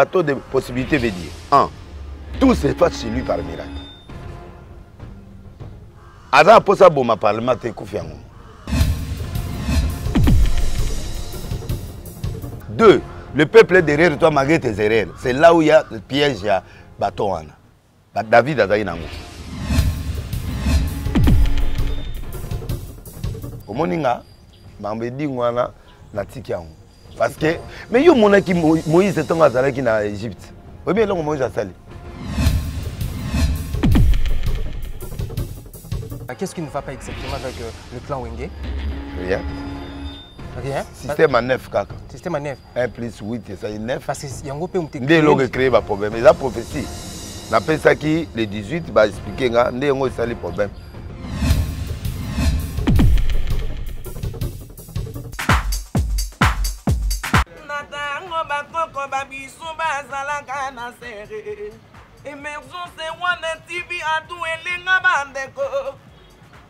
Plateau de possibilités veut dire 1. Tout se passe chez lui par miracle. Aza pour ça bon ma parlement te confiant. 2. Le peuple est derrière toi malgré tes erreurs. C'est là où il y a le piège à bateau. David a nango. Au moninga, bambedi ngwana na tiki yango. Parce que mais yo monaki Moïse est en Azalaki na Égypte. Oui bien là Moïse a sali. Qu'est-ce qui ne va pas exactement avec le clan Wenge? Rien. Rien. Système à 9 kaka. Système à 9. 1 plus 8 ça est 9. Parce que yango pe mte. Ndé longue créer ba problème. Mais la prophétie. N'appelle ça qui le 18 va expliquer nga ndé ngo sali problème. Émergence One TV a tout elenga bandeko.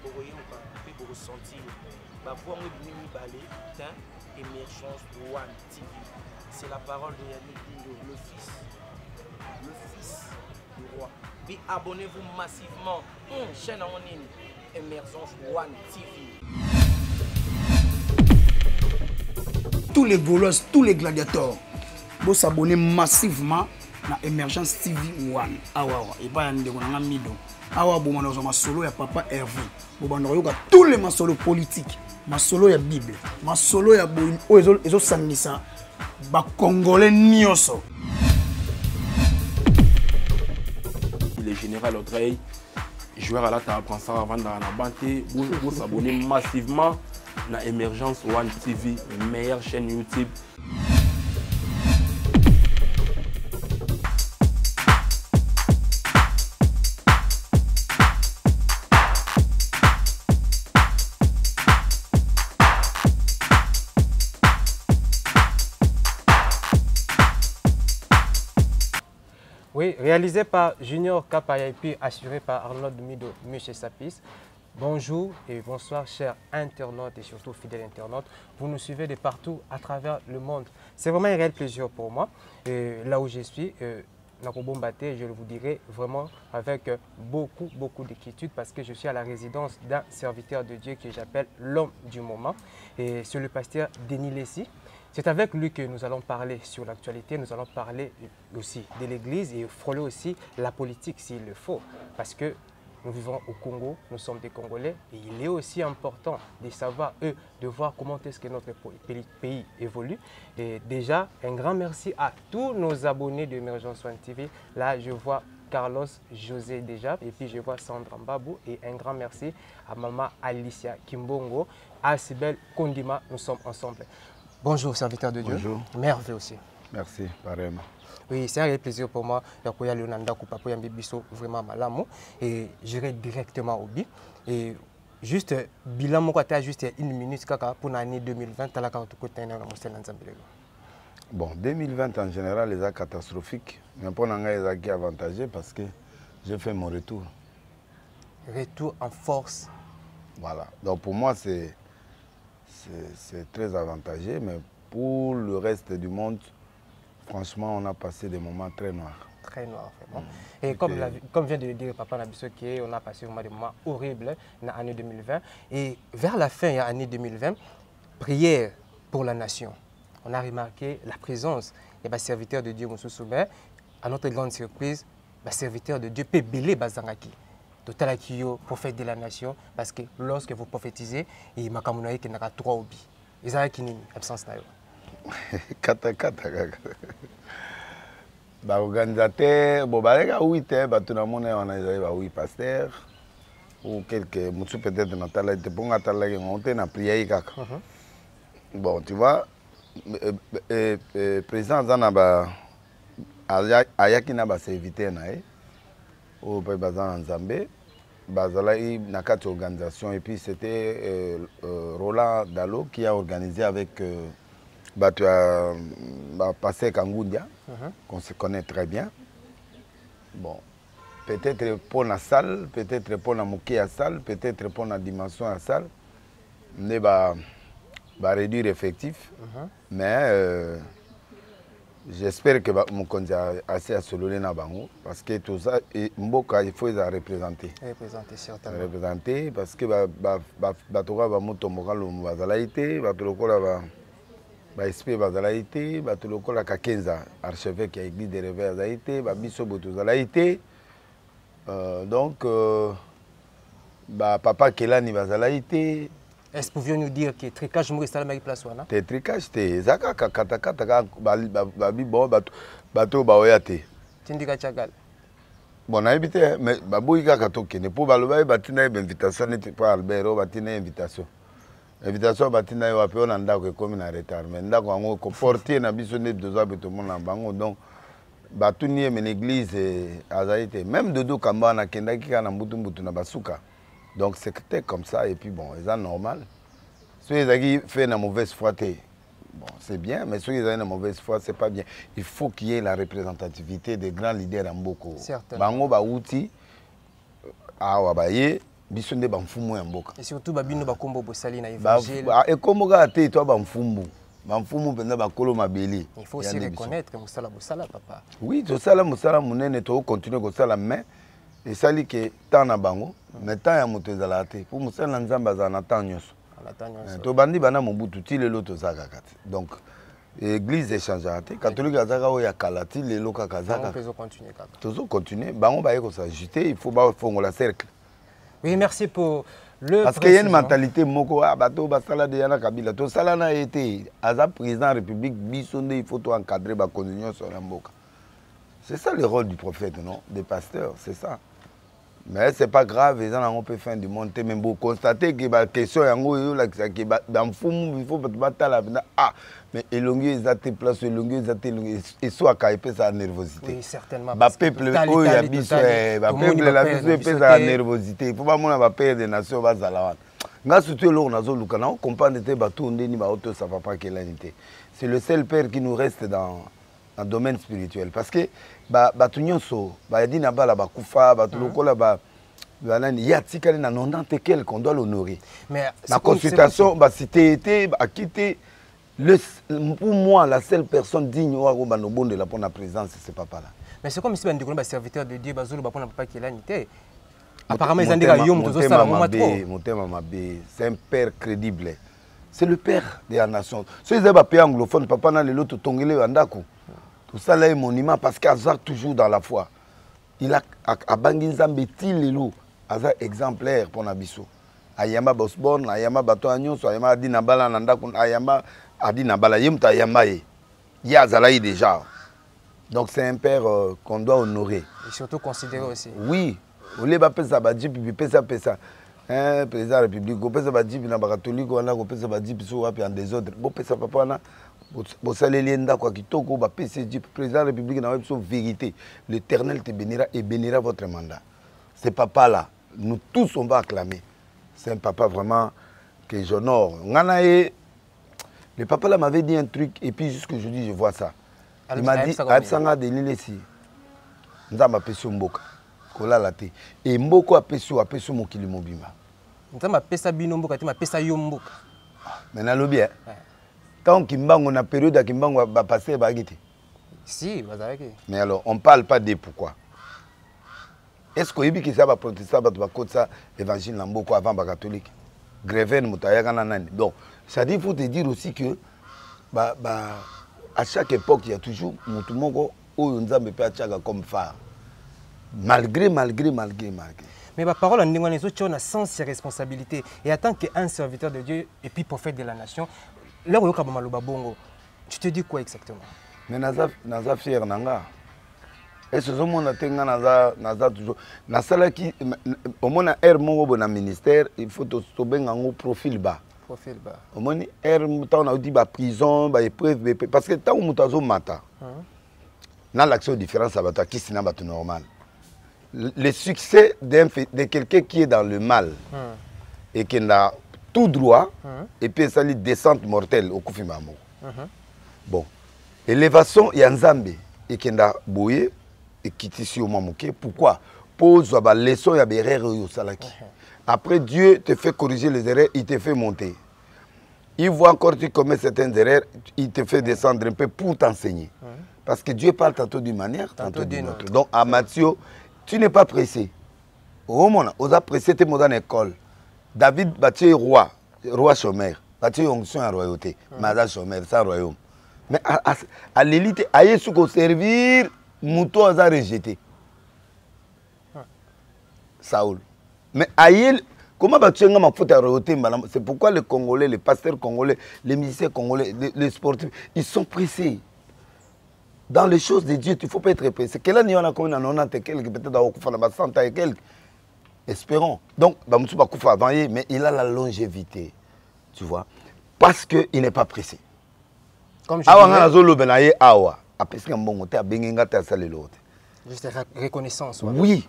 Pour ressentir ma voix me balé, Émergence One TV. C'est la parole de Yannick Dindo, le fils du roi. Puis abonnez-vous massivement. Chaîne en ligne, Émergence One TV. Tous les Gaulois, tous les gladiateurs, vous s'abonnez massivement na Émergence TV One. Awa et pas yande on a mido. Awa bon on a solo ya papa Hervé. Bon on yoka tous les masolo politiques, masolo ya Bible, masolo ya bo ezo sangisa ba congolais nyoso. Le général Audrey, joueur à la table prend ça avant dans la banté, vous s'abonnez massivement na Émergence One TV, meilleure chaîne YouTube. Oui, réalisé par Junior Kapaya et puis assuré par Arnaud Mido, M. Sapis. Bonjour et bonsoir chers internautes et surtout fidèles internautes. Vous nous suivez de partout à travers le monde. C'est vraiment un réel plaisir pour moi. Et là où je suis, Nakobombaté, je vous dirai vraiment avec beaucoup d'inquiétude parce que je suis à la résidence d'un serviteur de Dieu que j'appelle l'homme du moment. Et c'est le pasteur Denis Lessi. C'est avec lui que nous allons parler sur l'actualité, nous allons parler aussi de l'Église et frôler aussi la politique s'il le faut. Parce que nous vivons au Congo, nous sommes des Congolais et il est aussi important de savoir, de voir comment est-ce que notre pays évolue. Et déjà, un grand merci à tous nos abonnés de Émergence One TV. Là, je vois Carlos José déjà et puis je vois Sandra Mbabou et un grand merci à maman Alicia Kimbongo, à Sibel Kondima, nous sommes ensemble. Bonjour, serviteur de Dieu. Bonjour. Merveilleux aussi. Merci, pareillement. Oui, c'est un réel plaisir pour moi. Vraiment malamo. Et j'irai directement au but. Et juste, bilan, moi, juste une minute pour l'année 2020. Bon, 2020 en général, les actes catastrophiques. Mais pour nous, les actes avantagés parce que j'ai fait mon retour. Retour en force. Voilà. Donc pour moi, c'est très avantageux, mais pour le reste du monde, franchement, on a passé des moments très noirs. Très noirs, vraiment. Et comme vient de le dire Papa Nabisoké, on a passé vraiment des moments horribles dans l'année 2020. Et vers la fin de l'année 2020, prière pour la nation. On a remarqué la présence des serviteurs de Dieu Moussou Soubert. À notre grande surprise, les serviteurs de Dieu peut belé Bazangaki. Total Akio, prophète de la nation, parce que lorsque vous prophétisez, il y a 3 obi. Ils ont une absence. Kata. Organisateur, bon, bah, les 8, tout le monde a 8 pasteurs, ou quelques, peut-être, on a prié. Bon, tu vois, le président Zanaba, Ayaki n'a pas évité, au pays en Zambé, Bazalaï n'a qu'à organisation et puis c'était Roland Dalo qui a organisé avec Passé Kangoundia, qu'on se connaît très bien. Bon, peut-être pour la salle, peut-être pour la moquée à salle, peut-être pour la dimension à salle, mais réduire effectif, mais J'espère que mon candidat a assez à solo na bango parce que tout ça mboka il faut les représenter. Représenter certainement. Représenter parce que batoka ba motomboka lo bazalaité batokola ba esprit bazalaité batokola ka Kenza archevêque ya église des Revers zaité ba biso boto zalaité donc papa Kelani bazalaité. Est-ce que vous pouvez nous dire que tricage Maurice Salamari place wana? Te tricage te zaka kata babi bon bato baoyate. Tindika chagal. Bon na ebité mais baboyi kaka tokene po baloba batina invitation neti po Albert batina invitation. Invitation batina yo ape on ndako ekomi na retard mais ndako ngo ko porter na biso ne besoin beto mona bango donc batuni mais l'église azaite même dodo kamba na kendaki kana mbutu na basuka. Donc c'était comme ça et puis bon, c'est normal. Ceux qui font une mauvaise foi, bon, c'est bien, mais ceux qui ont une mauvaise foi, c'est pas bien. Il faut qu'il y ait la représentativité des grands leaders en Mboko. Certainement. Et surtout, Babino Bakombo Bossali na évangile. Et comme on a été toi Bamfumbu, Bamfumbu pendant Bakolo Mabeli. Il faut aussi reconnaître que Moussala Bossala, papa. Oui, tout ça là, Moussala Mounene, tu continues comme ça la main. Et ça dit que tant na bango, mais tant ya moto ezalate. Pour Moussala Nzamba za na tant nyonso. To bandi bana mobutu ti lelo to zaka kati. Donc l'église échangera. Catholique azaka o ya kalati lelo kaka zaka. On peut continuer kaka. Toujours continuer. Bango ba yeko s'agiter, il faut ba fongola cercle. Oui, merci pour le parce qu'il y a une mentalité moko bato basala de yana kabila. To sala na été aza président de la République bisonde il faut to encadrer ba condition sur la mboka. C'est ça le rôle du prophète, non? Des pasteurs, c'est ça. Mais c'est pas grave, les gens ont pu faire du monde. Mais vous constatez que la question est il faut battre la ah, mais elongi ils ont été place, elongi ils ont été et soit qu'il sa nervosité. Oui, certainement. Le peuple, oh, il y a biso, le peuple, la biso, sa nervosité. Il faut pas mon père des nations, va zalawan. Nga surtout l'on a zolu kana, on comprend que bateau ndeni ba auto ça va pas quelle unité. C'est le seul père qui nous reste dans un domaine spirituel parce que batu nyonso ba yadi na bala bakufa batu lokola ba banani ya tikali na 90 quel qu'on doit l'honorer. Mais la consultation ba cité été a quitté pour moi la seule personne digne au banobon de la pour la présence c'est papa là. Mais c'est comme si ben dit serviteur de Dieu bazolo ba pour papa qui l'unité. Apparemment ils ont dit que yom tout ça mon c'est un père crédible. C'est le père de la nation. Si vous avez un pays anglophone, papa n'a l'autre tongele andako. Tout ça là est monument parce qu'il a toujours dans la foi. Il a abandonné Zambeti lelo, azar exemplaire pour Nabiso. Ayama Bosborn, Ayama Bato Agnos, Ayama Adina Bala Nandako, Ayama Adina Bala Yemta Ayamaye. Il y a Zalaï déjà. Donc c'est un père qu'on doit honorer. Et surtout considérer aussi. Oui. Vous voulez pas pesa badji puis pesa. Président de la République, vous pesa badji puis na catholique, on a pesa badji puis so en désordre. Vous pesa papa na vous salez lienda quoi qui toko ba PCJ président de la République na web vérité. L'Éternel te bénira et bénira votre mandat. Ce papa là, nous tous on va acclamer. C'est un papa vraiment que j'honore. Le papa là m'avait dit un truc et puis jusqu'aujourd'hui je vois ça. Il m'a dit Absanga de l'Ilesi. Nzamba peso mboka. Kolala te. Et mboko apeso mokili mobima. Nzamba pesa bino mboka te ma pesa yo mboka. Mais na lobi tant kimbango na période à kimbango va passer ba gité. Si, bazaki. Mais alors on parle pas de pourquoi. Est-ce que yibi ki ça va protester ba côté ça évangile na mboko avant ba catholique. Greven mutayaka na nani. Donc ça dit faut te dire aussi que à chaque époque il y a toujours mutu moko oyo nzambe pe achaka comme phare. Malgré. Mais ma parole en ndingwane zo tchona sans ses responsabilités et en tant qu'un serviteur de Dieu et puis prophète de la nation, là où yoka maloba bongo, tu te dis quoi exactement? Mais naza fier nanga. Et ce moment na tenga naza toujours na sala qui au moins air mongo na ministère, il faut to benga ngo profil bas. Profil bas. Au moins air muta na dit ba prison, ba épreuve parce que tant mutazo mata. Na l'action différence ça va ta qui sina ba tout normal. Le succès de quelqu'un qui est dans le mal et qui n'a tout droit et puis ça lui descente mortelle au Koufimamo. Bon, élévation il y a Nzambe et qui n'a boyé et qui tissé au Mamouké. Pourquoi? Pose la leçon il y a des erreurs au Salaki. Après Dieu te fait corriger les erreurs, il te fait monter. Il voit encore tu commets certaines erreurs, il te fait descendre un peu pour t'enseigner. Parce que Dieu parle tantôt d'une manière, tantôt d'une autre. Donc, à Matthieu, tu n'es pas pressé. Au moment où tu es pressé, tu es dans l'école. David, tu es roi chômeur. Tu es onction à royauté. Madame chômeur, c'est un royaume. Mais à l'élite, aïe, ce qu'on servir, Mouton a rejeté. Saoul. Mais aïe, comment tu as faute à royauté? C'est pourquoi les Congolais, les pasteurs congolais, les musiciens congolais, les sportifs, ils sont pressés. Dans les choses de Dieu, il ne faut pas être pressé. Quelle année on a connu dans 90 et quelques, peut-être dans 100 et quelques. Espérons. Donc, mais il a la longévité. Tu vois? Parce qu'il n'est pas pressé. Comme je disais, juste reconnaissance. Oui.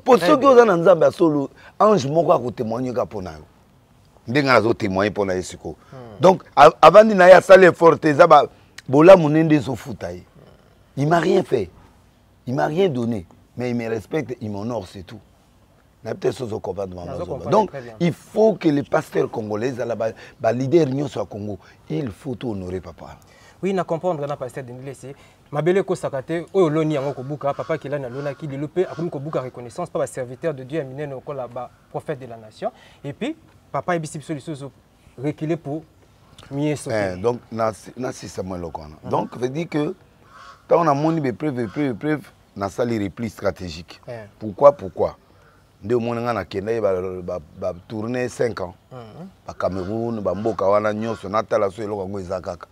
Pour ceux qui ont un solo, ange moko a témoigné pour nous. Témoigner pour nous. Donc, avant de faire ça, l'effort, il m'a rien fait. Il m'a rien donné. Mais il me respecte, il m'honore, c'est tout. Donc, il faut que les pasteurs congolais, les leaders sur Congo, il faut honorer papa. Oui, na comprendre na pasteur de Ndilesi. Mabele ko sakate o loni yango ko buka papa qui là na lona qui développé akomi ko buka reconnaissance par serviteur de Dieu amené no ko là-bas prophète de la nation et puis papa ebisi biso liso reculer pour mieux sauter. Donc na Samuel Lokona. Donc veut dire que quand on a moni be preuve na sali repli stratégique. Pourquoi nde monanga na kenda ba tourner 5 ans. Ba Cameroun, ba mboka wana nyonso na tala so eloko ngo ezakaka.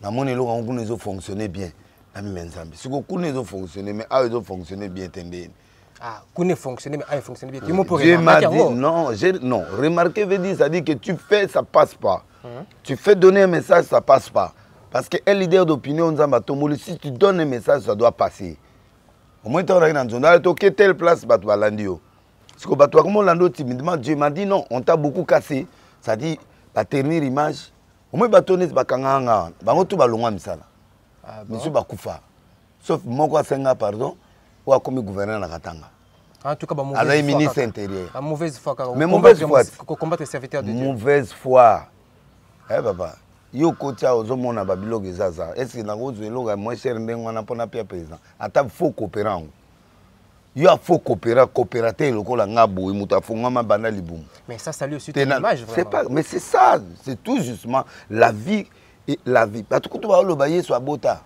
Na moni eloko ngo nezo fonctionner bien. Na mi menzambi. Siko ku nezo fonctionner mais a ezo fonctionner bien tendé. Ah, ku ne fonctionner mais a fonctionner bien. Non, remarquer veut dire ça dit que tu fais ça passe pas. Tu fais donner un message ça passe pas. Parce que un leader d'opinion nzamba tomoli si tu donnes un message ça doit passer. Au moins tu as dans journal to que telle place bat balandio. Parce que bato comme lando timidement Dieu m'a dit non, on t'a beaucoup cassé. Ça dit la ternir image. Au moins batonner bakanganga, bango tout balongwa misala. Monsieur bakufa. Sauf moko senga pardon, ou a comme gouverneur na Katanga. En tout cas ba mauvaise foi. Ministre intérieur. La mauvaise foi mais mauvaise foi. Combattre les serviteurs de Dieu. Mauvaise foi. Eh papa, yo kotia ozomona babilo gezaza. Est-ce que nango zwelo moins cher ndengo na pona pia président. Ata faux coopérant. Il y a faux coopérateur lokola ngabo imuta fongama banda libum. Mais ça salue aussi ton image vraiment. C'est pas mais c'est ça, c'est tout justement la vie et la vie. Parce que tout va le bailler sur bota.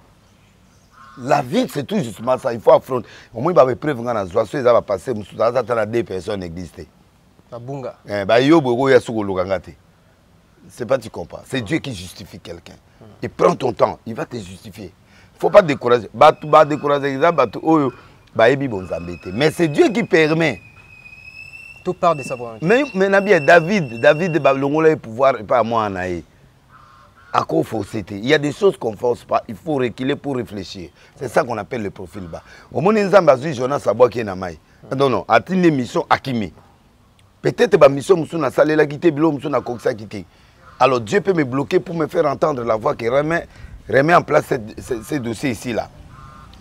La vie c'est tout justement ça, il faut affronter. Au moins ba preuve ngana zo so ça va passer musuza za na deux personnes existent. Babunga. Ba yo bogo ya sukolo ngate. C'est pas tu comprends. C'est Dieu qui justifie quelqu'un. Et prends ton temps, il va te justifier. Il faut pas décourager. Ba décourager ça ba oyo. Mais c'est Dieu qui permet. Tout part de sa volonté. Mais David Longola est pouvoir pas moi en aïe. À quoi faut c'était? Il y a des choses qu'on ne force pas. Il faut reculer pour réfléchir. C'est ça qu'on appelle le profil bas. Au moins Nzamba Jonas Saboua qui est na mai. Non, a une mission Akimi. Peut-être ma mission musu na salé la quitter bilo musu na koksa quitter. Alors Dieu peut me bloquer pour me faire entendre la voix qui remet en place ces dossiers ici là.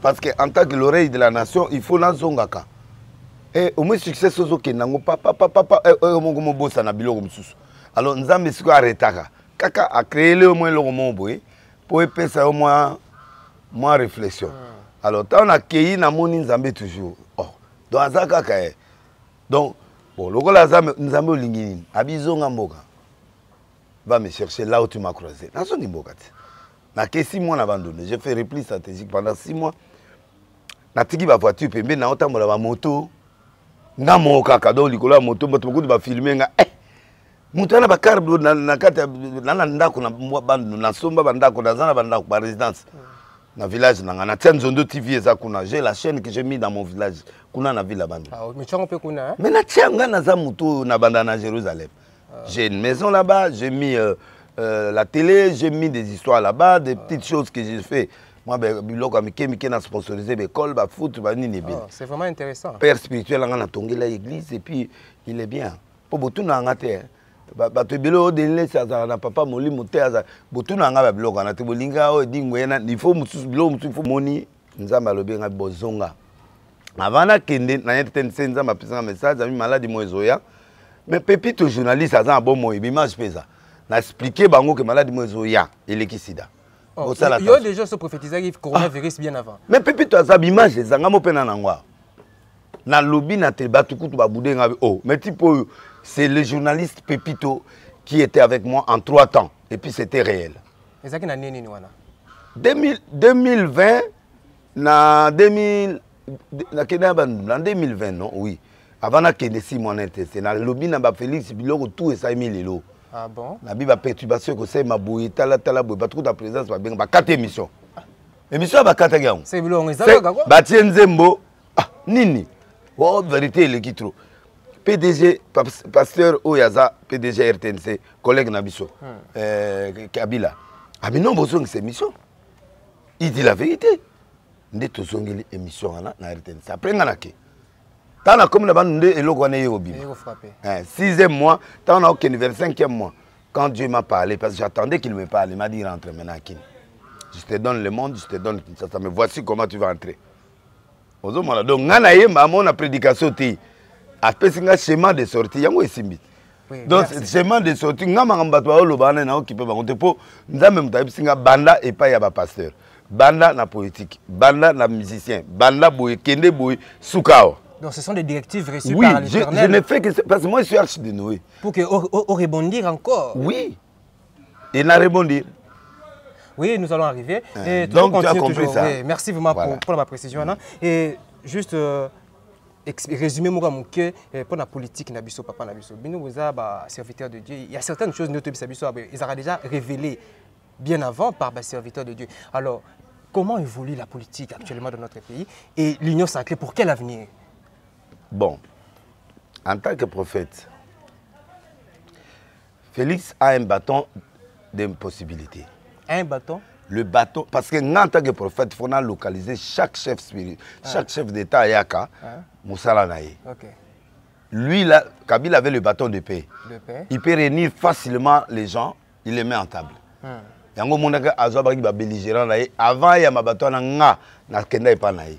Parce qu'en tant que l'oreille de la nation, il faut l'enzongaka. Et au moins succès sozo kenango papa mon bossa na biloko mususu. Alors nzambe siko arrêtaka. Kaka a créé le au moins le boy pour épaisser au moins réflexion. Alors tant on a accueilli na moni nzambe toujours. Oh, donc azaka ka. Donc bon, lokola nzambe olingini, abizonga mboka. Va me chercher là où tu m'as croisé. Na son mboka. Na ke 6 mois abandonné. J'ai fait repli stratégique pendant 6 mois. Na tiki ba voiture pembe na otambola ba moto nga moka kado likolo moto bato beaucoup ba filmer nga moto na ba carbe na kata na ndako na bandu na somba bandako na zana bandako ba résidence na village na na Tsenzondo TV eza kuna j'ai la chaîne que j'ai mis dans mon village kuna na ville la bandu mais tu peux kuna hein? Mais na tianga na za moto na banda na Jérusalem. J'ai une maison là-bas, j'ai mis la télé, j'ai mis des histoires là-bas, des petites choses que j'ai fait. Moi, je sponsorisé l'école, le foot, c'est vraiment intéressant. Père spirituel, on a tongé l'église et puis il est bien. Pour tout le monde, papa moli muteza botu na nga biloko na te bolinga o dingwena il faut moni nzamba lobenga bozonga avana kende na yetense nzamba pesa message ami maladi moezoya mais pépite journaliste azan bon moi image pesa na expliquer bango que maladi moezoya elekisida Il y a déjà ce prophétisé qui coronavirus bien avant. Mais Pépito a sa image, les angamo penanangwa. Na lobby na te batukutu baboudé ngabe. Oh, mais tipo c'est le journaliste Pépito qui était avec moi en 3 temps et puis c'était réel. Et ça qui n'a ni wana. 2020 na 2020 non, oui. Avant na kende 6 mois n'était na lobby na ba Félix biloko tout et ça emilelo. Ah bon? Na biba perturbation que c'est ma boui tala boui ba trop de présence ba bien ba 4 émissions. Émission ba 4 gaon. C'est biloko ezaka quoi? Ba Tienzembo nini. Oh vérité le qui trop. PDG pasteur Oyaza PDG RTNC collègue Nabiso Kabila. Ah mais non besoin de ces émissions. Il dit la vérité. Ndé tozongeli émission na RTNC. Après nganake. Tant comme la bande et le Guané au bim. 6e mois, tant on a aucun 5e mois. Quand Dieu m'a parlé, parce que j'attendais qu'il me parle, il m'a dit rentre maintenant. Je te donne le monde, je te donne Kinshasa, mais voici comment tu vas entrer. Donc, Nanaye, maman, la prédication, après un schéma de sortie, il y a un simbi. Donc, schéma de sortie, nous avons un bateau qui peut nous avons banda et pas yaba pasteur. Banda na politique, banda na musicien, banda boy, kende boy, soukao. Donc ce sont des directives reçues par l'Éternel. Je ne fais que ça, parce que moi je suis archi de Noé. Pour qu'on rebondir encore. Oui. Et n'a rebondir. Oui, nous allons arriver. Et donc tu as compris ça. Oui, merci vraiment pour ma précision. Et juste résumer mon que pour la politique Nabiso papa Nabiso. Bino Boza serviteur de Dieu. Il y a certaines choses ils ont déjà révélé bien avant par serviteur de Dieu. Alors comment évolue la politique actuellement dans notre pays et l'union sacrée pour quel avenir? Bon, en tant que prophète, Félix a un bâton d'impossibilité. Un bâton? Le bâton, parce que en tant que prophète, il faut localiser chaque chef spirituel, chaque chef d'État à Yaka, Moussala Naye. Lui, là, Kabila avait le bâton de paix. Il peut réunir facilement les gens, il les met en table. Yango monaka azwa ba belligérant naye avant ya mabato na nga na kenda epa naye.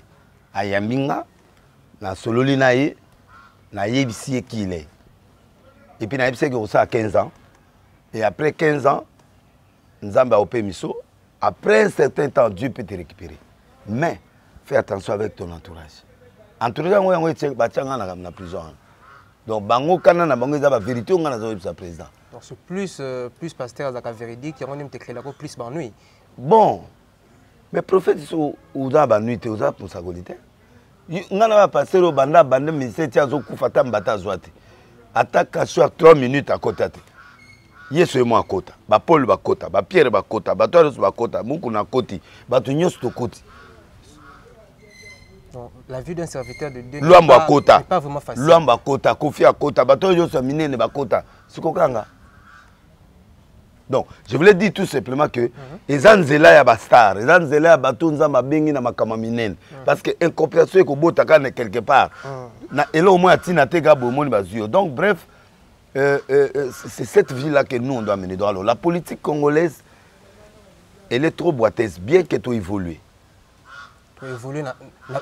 Ayambinga na sololi naye na yebisi ekile. Et puis na yebisi que ça à 15 ans. Et après 15 ans, Nzamba opé miso, après un certain temps Dieu peut te récupérer. Mais fais attention avec ton entourage. Entourage ngo yango etse ba tanga na prison. Donc bango kana na bango za ba vérité nga na zo sa président. Donc c'est plus pasteur Zaka véridique qui ont même écrit là plus par nuit. Bon. Mais prophète ou za ba nuit ou za pour sa qualité. Ngana ba pasteur au banda ministère tia zo kufata mbata zwate. Attaque sur 3 minutes à côté. Yesu moi à côté. Ba Paul ba côté, ba Pierre ba côté, ba Toros ba côté, muku na côté, ba tunyo sto côté. La vie d'un serviteur de Dieu n'est pas vraiment facile. Luamba kota, Kofi à kota, bato yo so minene ba kota. Sikokanga. Donc, je voulais dire tout simplement que les Anzela ya ba star, les Anzela ya bato nzamba bengi na makama minene parce que incompréhension ko botaka ne quelque part. Na elo mo atina te ga bomoni bazuyo. Donc bref, c'est cette vie là que nous on doit mener. Alors la politique congolaise elle est trop boiteuse bien que tout évolue. Évoluer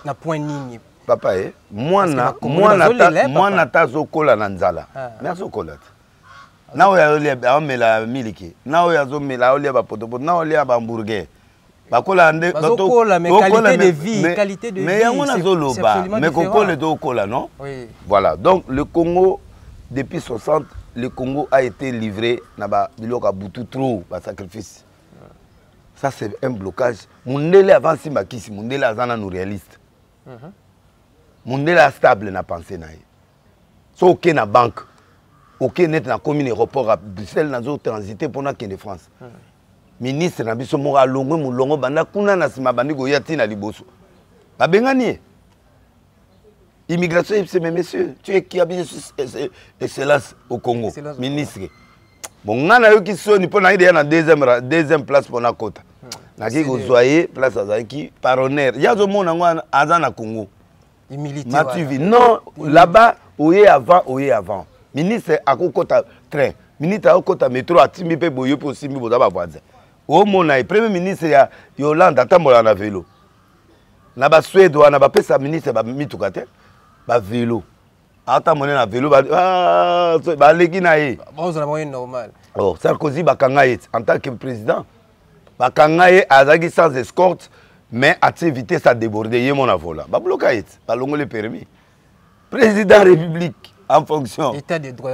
na point nini papa moi nata zokola na nzala merci okola na oya olia mela miliki na oya zo mela olia ba potopoto na olia ba hamburger bakola nde bakola mais qualité de vie mais yango na zoloba mais kokola to okola non voilà donc le Congo depuis 60 le Congo a été livré na ba biloko butu trop ba sacrifice. Ça, c'est un blocage. Mundele avant Simbakisi, Mundele azana nous réaliste. Mundele a stable na pensée naïe. So ok na banque, ok net na commune aéroport à Bruxelles na zo transité pour na Kende France. Ministre na biso mora longo mulongo banda kuna na sima bandi go yati na liboso. Ba bengani. Immigration, c'est mes messieurs, tu es qui a bien excellence au Congo, ministre. Bon, on a eu qui sont na deuxième place pour na quota. Naki gozoyer place azaki par honneur. Ya zo mona ngwa azana Congo. Matuvi non là-bas oye avant. Ministre akokota train. Ministre akokota métro atimi pe boyo po simi boza ba voisin. O mona premier ministre ya Yolande atambola na vélo. Na ba Suède wana ba pesa ministre ba mituka te ba vélo. Ata mona na vélo ba leki na ye. Bon ça moyen normal. Oh Sarkozy bakanga en tant que président. Bakangaye azaki sans escorte, mais à vitesse à déborder, il y a mon avola. Bah bloqué, pas longo le permis. Président de la République en fonction. État de droit.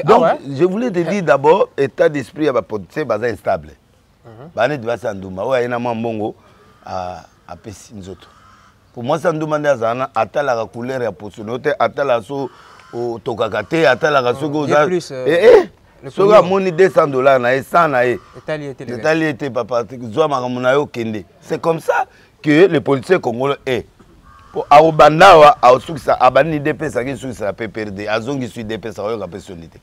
Donc, je voulais te dire d'abord, état d'esprit à c'est bazar instable. Banet va s'andouma. Ouais, il y a un bongo à Pessinzoto. Pour moi, s'andouma d'azana, à la couleur à Posonote, à la so au Tokakate, à la so. Soga moni $200 na 100 na e. Etali était papa zwa makamuna yo kende. C'est comme ça que les policiers congolais est. Pour Aobandawa, Aosukisa, Abani DP, ça qui est la PPRD, Azongi suit DP, ça va personnalité.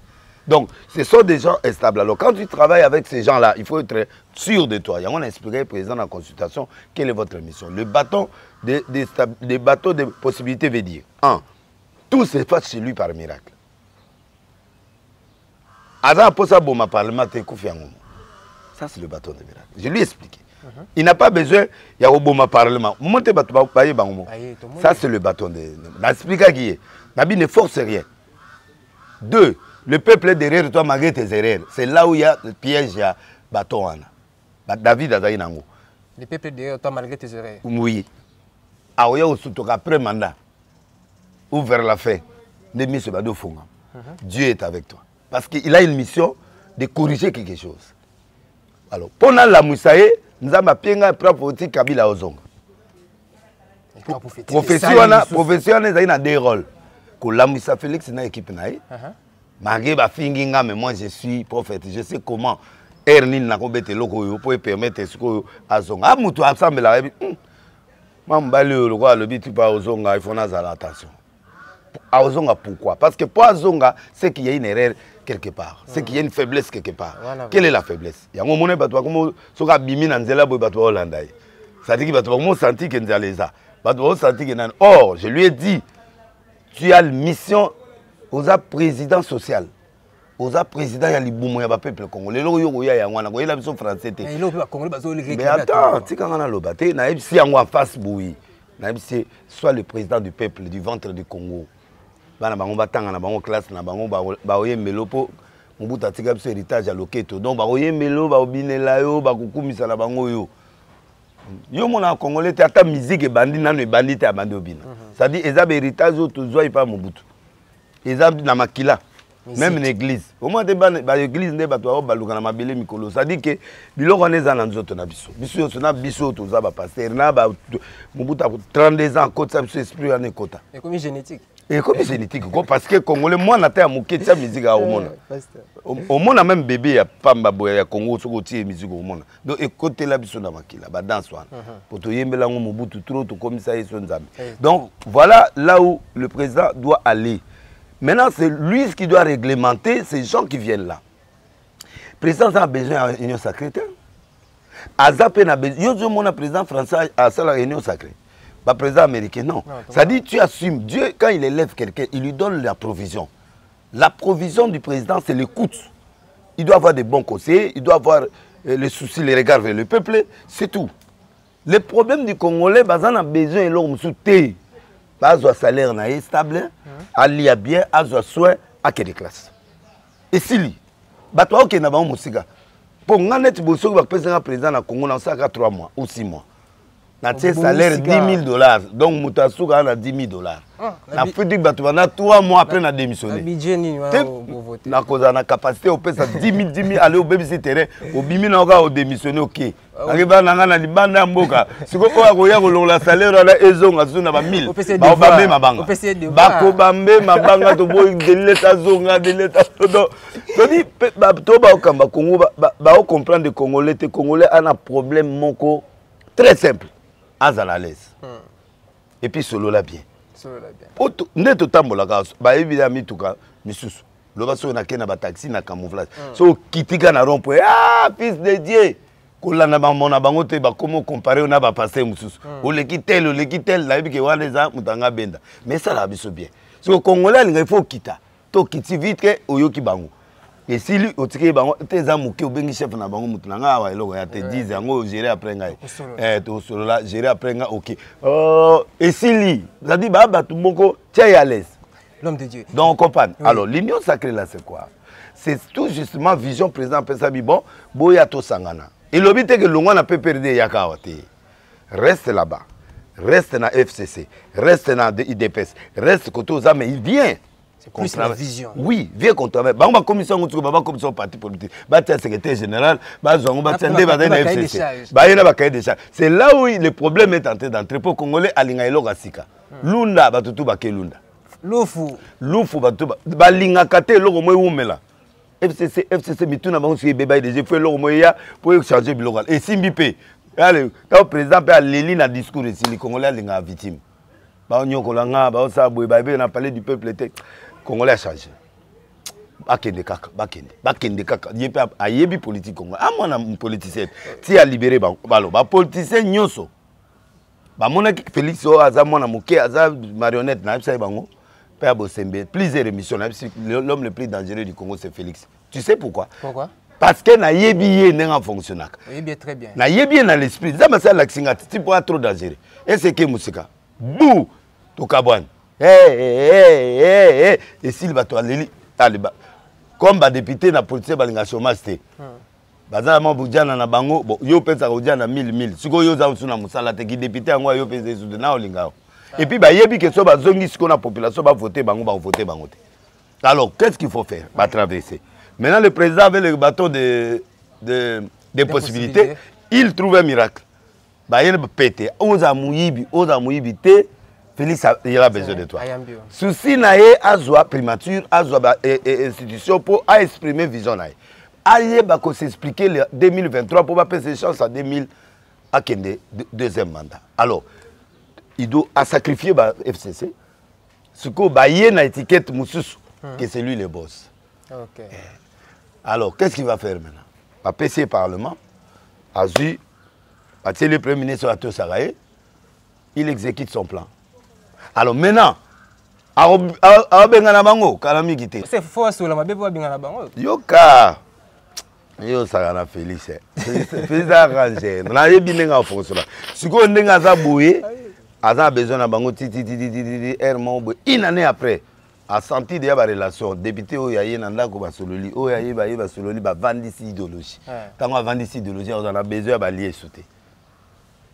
Donc, ce sont des gens instables. Alors, quand tu travailles avec ces gens-là, il faut être sûr de toi. On a expliqué au président de la consultation quelle est votre mission. Le bâton des bateaux de possibilités veut dire 1. Tout se passe chez lui par miracle. Ça, c'est le bâton de miracle. Je lui ai expliqué. Il n'a pas besoin, il y a un parlement. Ça, c'est le bâton de miracle. Nabi ne force rien. 2. Le peuple est derrière toi malgré tes erreurs. C'est là où il y a le piège, il y a bâton. David a dit nango. Le peuple est derrière toi malgré tes erreurs. Oui. Après mandat, ou vers la fin, Dieu est avec toi. Parce qu'il a une mission de corriger quelque chose. Alors, pendant la moussaïe, nous avons appris à Kabila Ozonga. Professionnel, il a des rôles. Quand la Moussa Félix n'a équipe, mais moi je suis prophète. Je sais comment Ernin n'a pas été loco pour permettre ce que Azonga. Ah, moutou ensemble la le roi le but pas Ozonga, il faut faire attention. Ozonga pourquoi? Parce que pour Azonga, c'est qu'il y a une erreur quelque part. C'est qu'il y a une faiblesse quelque part. Voilà, quelle est la faiblesse? Il y a un moment où on a bimi dans la Hollande. Ça dit qu'il va te sentir qu'il y a les a. Or, je lui ai dit, tu as une mission aux président social. Aux président, il y a les boumous, il y a le peuple congolais. Il y a la mission française. Mais attends, tu sais quand on a le bâté, si on a face bouillie, soit le président du peuple, du ventre du Congo. Bana bango batanga na bango classe na bango ba oyembelo po mubuta tika biso héritage à loketo donc ba oyembelo ba obinela yo ba kukumisa na bango yo yo mona congolais te ata musique e bandi nano e bandi te abandi obina ça dit eza héritage o tozwa ipa mubutu eza na makila même une église au moins ba église nde bato ba baluka na mabele mikolo ça dit que biloko neza na nzoto na biso biso na biso toza ba pasteur na ba mubuta 32 ans côté ça biso esprit en écota et comme génétique. Et comme génétique, parce que Congolais, moi, on a été mouké de musique au monde. Au monde, même bébé, Pamba Boya, Congo, Sokoti, musique au monde. Donc, écoutez la biso na makila, ba danse wana. Pour te yembela ngo mobutu trop, tout comme ça, ils sont amis. Donc, voilà là où le président doit aller. Maintenant, c'est lui qui doit réglementer ces gens qui viennent là. Le président a besoin d'une union sacrée. Azapé a besoin. Yo, mon président français a sa réunion sacrée. Pas président américain, non. Ça dit, tu assumes. Dieu, quand il élève quelqu'un, il lui donne la provision. La provision du président, c'est l'écoute. Il doit avoir des bons conseillers, il doit avoir les soucis, les regards vers le peuple, c'est tout. Le problème du Congolais, on a besoin de l'homme souté. Pas un salaire stable, à lire bien, à un soin, à quelle classe. Et si lui, toi, qui n'a pas de pour nous, on a un président au Congo, on a 3 mois ou 6 mois. Un salaire $10,000. Donc, Moutassou a $10,000. La fait que tu vas 3 mois après na démissionné. Na cause na capacité au pesa 10 000 aller au babysitter au bimi na au démissionner OK. Arriba na na libanda mboka. Siko ko ya ko la salaire na ezonga suna ba 1000. Ba bambe mabanga. Ba ko bambe mabanga to boy de l'état zonga de l'état todo. Toni ba to ba okamba Congo ba comprendre Congolais te Congolais a un problème moko très simple. À l'aise. Et puis solo la bien. Nde to tambola ka ba évidemment tuka misusu. Lo ba so na kena ba taxi na camouflage. So kitika na rond-point. Ah fils de Dieu. Kola na ba mona bango te ba comment comparer na ba passer misusu. O le kitel la bi ke wana za mutanga benda. Mais ça la biso bien. So Congolais il faut kita. To kiti vite ke oyoki bango. Et si lui otike bango tes amuki obengi chef na bango mutunanga awa eloko ya te 10 yango gérer après ngai to solo la gérer après ngai OK et si lui ça dit ba tout moko tia à l'aise l'homme de Dieu donc on comprend alors l'union sacrée là c'est quoi c'est tout justement vision président Pesabi bon boya to sangana Il obite que l'on a peut perdre Yakawate. Reste là-bas. Reste dans FCC. Reste dans IDPS. Reste côté aux âmes, il vient. C'est plus la vision. Oui, viens qu'on travaille. Bah, on va commission, on va commission parti politique. Bah, tiens, secrétaire général, bah, on va tiens, bah, FCC. Bah, il y a un cahier de charge. C'est là où le problème est entré d'entrer pour Congolais à l'Ingaïlo Gassika. Lunda, bah, tout va Lunda. Lufu. Lufu, bah, tout bah, l'Ingakate, l'Oro Moumela. FCC, Mituna, bah, on s'y est bébé, j'ai fait l'Oro Moya pour changer le local. Et Simbipe, allez, quand le président a l'éline à discours ici, les Congolais, ils sont victimes. Bah, on y a Kolanga, bah, on s'est aboué, bah, on a parlé du peuple. Congolais a changé. Bakende kaka, bakende kaka. Ayebi politique congolais. Ah moi na politicien. Ti a libéré balo. Ba politicien nyonso. Ba mona ki Félix o aza mona moké aza marionnette na bisa bango. Père Bosembe, plusieurs émissions. L'homme le plus dangereux du Congo c'est Félix. Tu sais pourquoi? Pourquoi? Parce que na yebi ye nenga fonctionnak. Oui, très bien. Na yebi na l'esprit. Ça m'a ça l'accent tu pas trop dangereux. Et c'est que musika. Bou to kabwan. Et s'il va te aller, comme député na politicien balinga chômage te. Baza ma bujana na bango, bon yo pensa ko jana 1000. Siko yo za usuna musala te ki député ngo yo pensa su de na olinga. Et puis ba yebi que so ba zongi siko na population ba voter bango ba voter bango te. Alors qu'est-ce qu'il faut faire? Ba traverser. Maintenant le président avec le bâton de possibilités, il trouve un miracle. Ba yene pété, oza muyibi te. Félix, il a besoin de toi. Souci nae azwa primature, azwa institution pour exprimer vision nae. Aye bako s'expliquer le 2023 pour pas passer chance à 2000 à Kende deuxième mandat. Alors, il doit sacrifier ba FCC. Ce qu'on ba yé na étiquette Moussous que c'est lui le boss. OK. Alors, qu'est-ce qu'il va faire maintenant? Va passer Parlement. Azu, le premier ministre Ato Saraye, il exécute son plan. Alors maintenant, c'est faux sur la mabé pour bingana bango. Yoka. Yo sagana Félix. Félix a arrangé. Na yebi nenga fonction. Siko ndenga za boye, aza besoin na bango une année après, a senti déjà la relation député o yaye na ndako ba sololi, o yaye ba sololi ba vandisi idéologie. Tango vandisi idéologie, on a besoin ba lier sauter.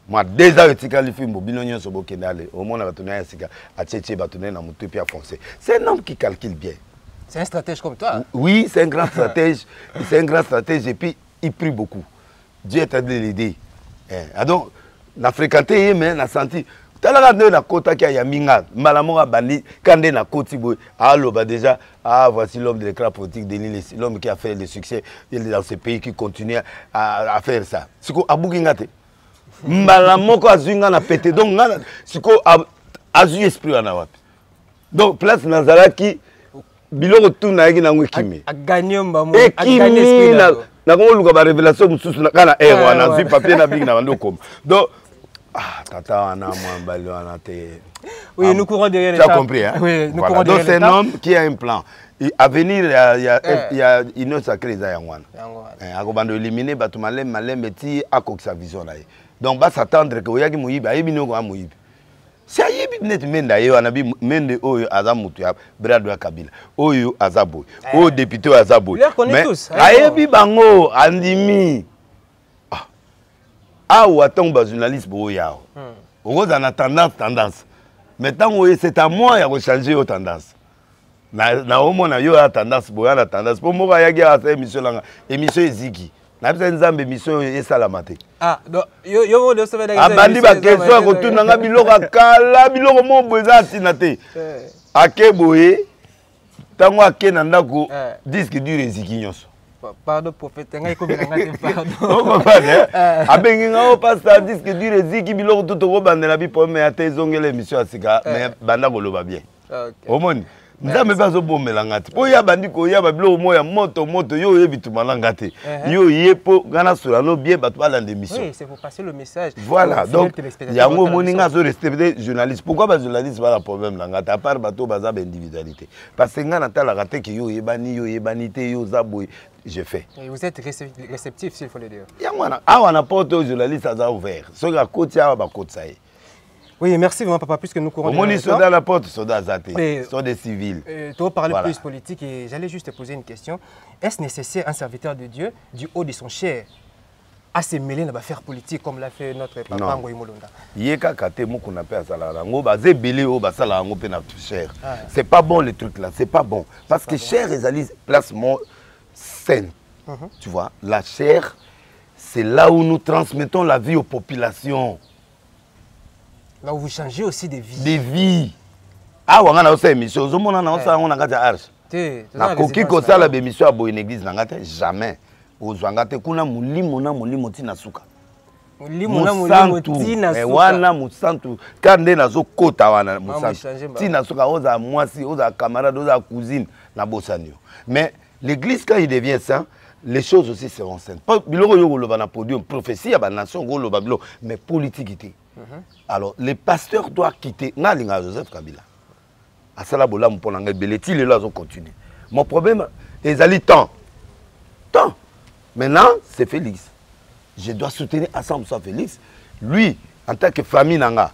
Moi, déjà, je suis qualifié pour Bilonio Sobokendale. Au moins, je suis à Tchétché, je c'est un homme qui calcule bien. C'est un stratège comme toi? Oui, c'est un grand stratège. C'est un grand stratège et puis il prie beaucoup. Dieu est allé l'aider. Donc, on a fréquenté, mais on a senti. Na kota qui a minga, malamora bandi, quand on a koti boy, alors déjà, voici l'homme de l'écran politique de l'île, l'homme qui a fait le succès dans ce pays qui continue à faire ça. C'est quoi, Aboukingate? Malamoko azuinga na pété donc ngana siko azu esprit wana wapi donc place nazalaki biloko tout na yaki na ngwekimi a gagner mbamo a gagner esprit na ko luka ba révélation mususu na kana wana azu papier na big na bando comme donc tata wana mwambali wana te. Oui, nous courons derrière l'État. Tu as compris hein? Oui, nous courons derrière l'État. Donc c'est un homme qui a un plan. À venir, il y a une autre sacrée Zayangwan. Akobando éliminer Batumalem Malem Beti à sa vision là. Donc va s'attendre que Oyaki Mouyib a émis nos Mouyib. Si Ayebi net menda yo anabi mende oyo azamutu ya Bradwa Kabila. Oyo azabo. O député azabo. Mais Ayebi bango andimi. Ah ou attend ba journaliste bo yao. On a tendance. Maintenant c'est à moi de changer aux tendances. Na homo na yo a tendance boya na tendance. Pour moi yaki a fait émission langa. Émission eziki. Na bisa nzambe émission esalamate. Donc yo de sauver la bandi ba question ko tuna nga biloko kala biloko mo boza tinate. Akeboye tango akena ndako disque dur eziki nyonso. Pardon prophète ngai ko binanga te pardon. On comprend abengi nga o pasteur disque dur eziki biloko tout ko bandela bi pomme ate zongela émission asika mais banda ko loba bien. Omoni nzambe bazo bomela ngati po ya bandi ko ya babilo moya moto yo yebi tumala ngati yo yepo ngana sura no bien batu bala d'émission. Oui, c'est pour passer le message. Voilà, donc yango moninga zo respecter journaliste. Pourquoi ba journaliste ba la problème là ngata à part bato baza individualité. Parce que ngana tala ngate ki yo yebani te yo zaboy je fais. Et vous êtes réceptif s'il faut le dire. Yango na awana porte aux journalistes a ouvert. So ga koti a ba koti ça. Oui, merci vraiment, papa, puisque nous courons. Au moins, ils sont dans la porte, ils sont dans ils sont des civils. Tu vas parler plus politique et j'allais juste te poser une question. Est-ce nécessaire un serviteur de Dieu du haut de son chair à se mêler dans l'affaire politique comme l'a fait notre papa Ngoyi Molonda. Yeka kate mukuna pe asala ngo baze belé o basala ngo pe na cher. C'est pas bon les trucs là, c'est pas bon parce que cher ezali placement saine. Tu vois, la chair c'est là où nous transmettons la vie aux populations. Là où vous changez aussi des vies. Des vies. Ah wanga na osa émission, zo mona na osa ngona kati arche. Na koki ko sala be émission à boy église na ngate jamais. Ozwanga te kuna mulimo tina suka. Mulimo tina suka. Wana musantu kande nazo kota wana musantu. Tina suka oza mwasi, oza camarade, oza cousine na bosanio. Mais l'église quand il devient saint, les choses aussi seront saines. Pas biloko yo loba na podium, prophétie à ba nation go loba bilo, mais politique. Alors les pasteurs doivent quitter Ngalinga Joseph Kabila. À cela bola mpona ngai beleti les lois ont continué. Mon problème ezali temps. Maintenant, c'est Félix. Je dois soutenir à 100% Félix. Lui, en tant que famille nanga,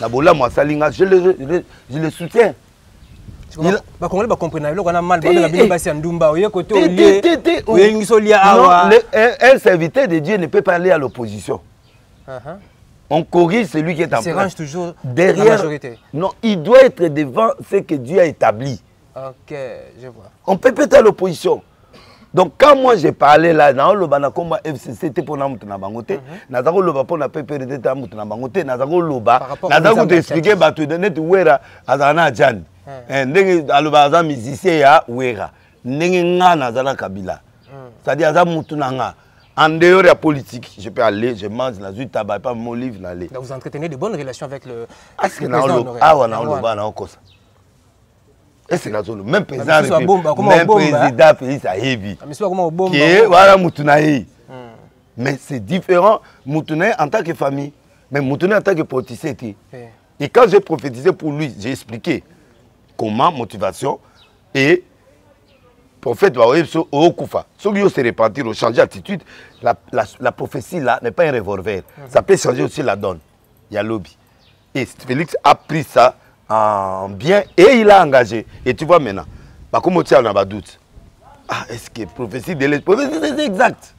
nabola moi salinga, je le soutiens. Ba Congolais ba comprendre lo kana mal ba na bino basi ndumba oye côté un serviteur de Dieu ne peut pas aller à l'opposition. On corrige celui qui est en place. Toujours derrière la majorité. Non, il doit être devant ce que Dieu a établi. OK, je vois. On peut peut-être à l'opposition. Donc quand moi j'ai parlé là dans le bana comme FCC c'était pour na mutuna bangote nazako loba pour na PPRD ta mutuna bangote nazako loba nazako t'expliquer ba te donner tu wera azana jan ndenge aloba aza musicien ya wera ndenge nga nazala Kabila c'est-à-dire aza mutuna nga en dehors de la politique je peux aller je mange la zuita ba pas mon livre n'aller. Donc vous entretenez de bonnes relations avec le président. Ah ouais na loba na okosa. C'est la zone même président Félix Ayebi qui est voilà Moutunaï. Mais c'est différent Moutunaï en tant que famille, mais Moutunaï en tant que politicien. Et quand j'ai prophétisé pour lui, j'ai expliqué comment motivation et prophète au Koufa. Ceux qui se repentir, ont changé d'attitude, la prophétie là n'est pas un revolver. Ça peut changer aussi la donne. Il y a lobby. Et Félix a pris ça en bien et il a engagé. Et tu vois maintenant, bah, comment tu as un doute. Ah, est-ce que prophétie de l'esprit, c'est exact.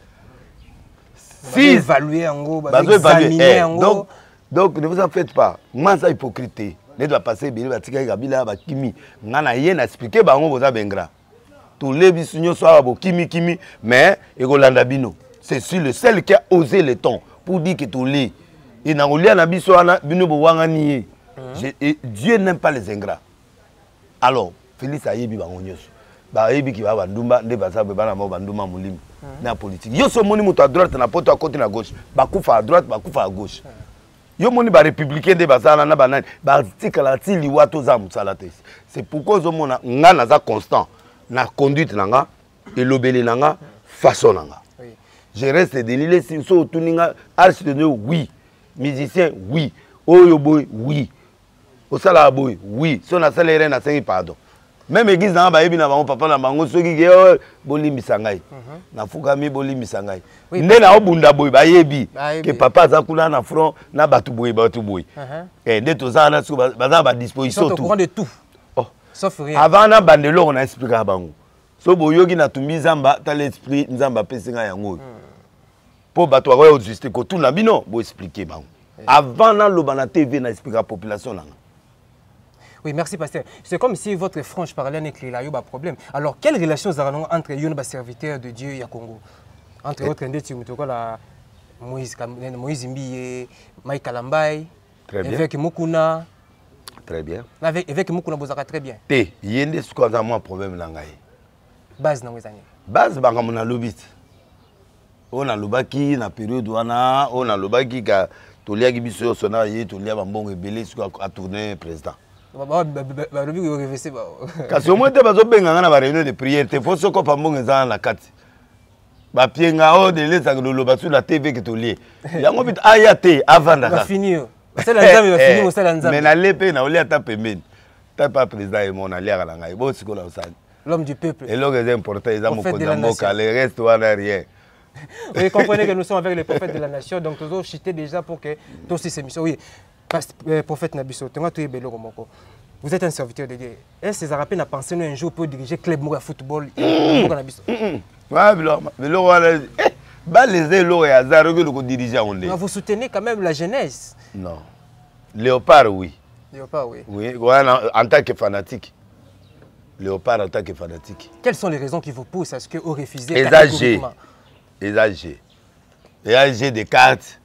Si évaluer en gros, examiner en gros. Donc ne vous en faites pas. Moi ça hypocrite. Ne doit passer bien batika Kabila ba kimi. Ngana yen expliquer ba ngo boza bengra. Tous les bisunyo soit ba kimi mais Egolanda bino. C'est sur le seul qui a osé le ton pour dire que tous les et na olia na biso ana bino bo wanga nié. Dieu n'aime pas les ingrats. Alors, Félix Ayebi Bangonyos. Ayebi qui va bandumba, ne va pas bana banduma mulim. Na politique. Yo so moni muto à droite na poto à côté na gauche. Bakufa à droite, bakufa à gauche. Yo moni ba républicain de bazana na banane. Ba tikala ti liwato za mutsalate. C'est pourquoi zo mona ngana za constant na conduite nanga et lobele nanga façon nanga. Je reste délilé si so tuninga architecte oui, musicien oui, oyo boy oui. Au salaire, oui. Si on a salaire, on a 5 pardon. Même l'église, on a un papa, on a un ceux qui ont boli misangay. Na fukami boli misangay. Né na obunda boy ba yebi. Que papa za kula na front na batu boy. Et dès tout ça na sou baza ba disposition tout. Au courant de tout. Oh. Sauf rien. Avant na bandelo on a expliqué à bango. So boyogi na tumbi zamba ta l'esprit nzamba pesinga yango. Po bato wa juste ko tout na bino bo expliquer bango. Avant na lobana TV na expliquer à population nanga. Oui, merci, pasteur. C'est comme si votre franche parlait avec les laïcs, problème. Alors, quelle relation vous avez entre les serviteurs de Dieu et le Congo? Entre autres, Moïse Mbiye, Mike Kalambay, évêque Mukuna. Très bien. Évêque Mukuna, vous avez très bien. Il y a un problème là. Base dans les années. Base, c'est un lobby. On a lobaki na période où on a lobaki qui a tout lié qui biso sona yé tout lié bambon rebelle sur à tourner président. Kasi au moins te bazo benga na ba réunion de prière te faut soko pambonga za na kati ba pienga o de les anglo ba sur la TV que to lié yango bit ayate avant da va finir c'est la nzambe va finir au sala nzambe mais na lepe na olia ta pembeni ta pas président et mon allié la ngai bo siko la osani l'homme du peuple et l'homme est important ils ont mon kondamoka le reste on a rien. Vous comprenez que nous sommes avec les prophètes de la nation donc toujours chiter déjà pour que tous ces émissions oui. Prophète Nabiso, vous êtes un serviteur de Dieu. Est-ce que César Rapé n'a pensé un jour pour diriger club de football? Bah les élos et hasard que le dirigeant on est. Vous soutenez quand même la jeunesse. Non. Léopard, oui. Léopard, oui. Oui, en tant que fanatique. Léopard en tant que fanatique. Quelles sont les raisons qui vous poussent à ce que vous refusez catégoriquement? Les âgés des cartes.